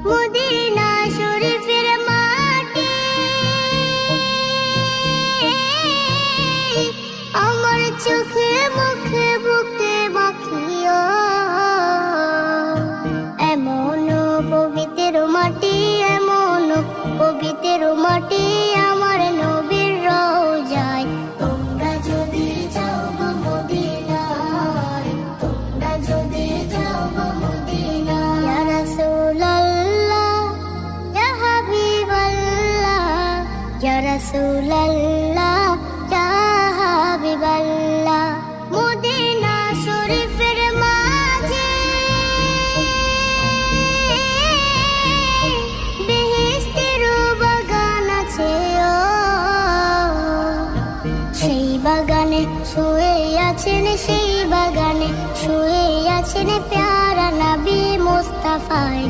Medina শরীফের মাটি আমার চোখে মুখে বুকে মাখিও। এমন পবিত্র মাটি, এমন পবিত্র মাটি আমার নবীর রওজায়। তোমরা যদি যাও গো মদিনায়, তোমরা যদি যাও গো মদিনায়। ইয়া রাসূলুল্লাহ, ইয়া হাবিবাল্লাহ, ইয়া রাসূলুল্লাহ, ইয়া হাবিবাল্লাহ। মদিনা শরীফের মাঝে বেহেশতের বাগান আছে ও। সেই বাগানে শুয়ে আছেন, সেই বাগানে শুয়ে আছেন প্যারা নবী মুস্তাফায়।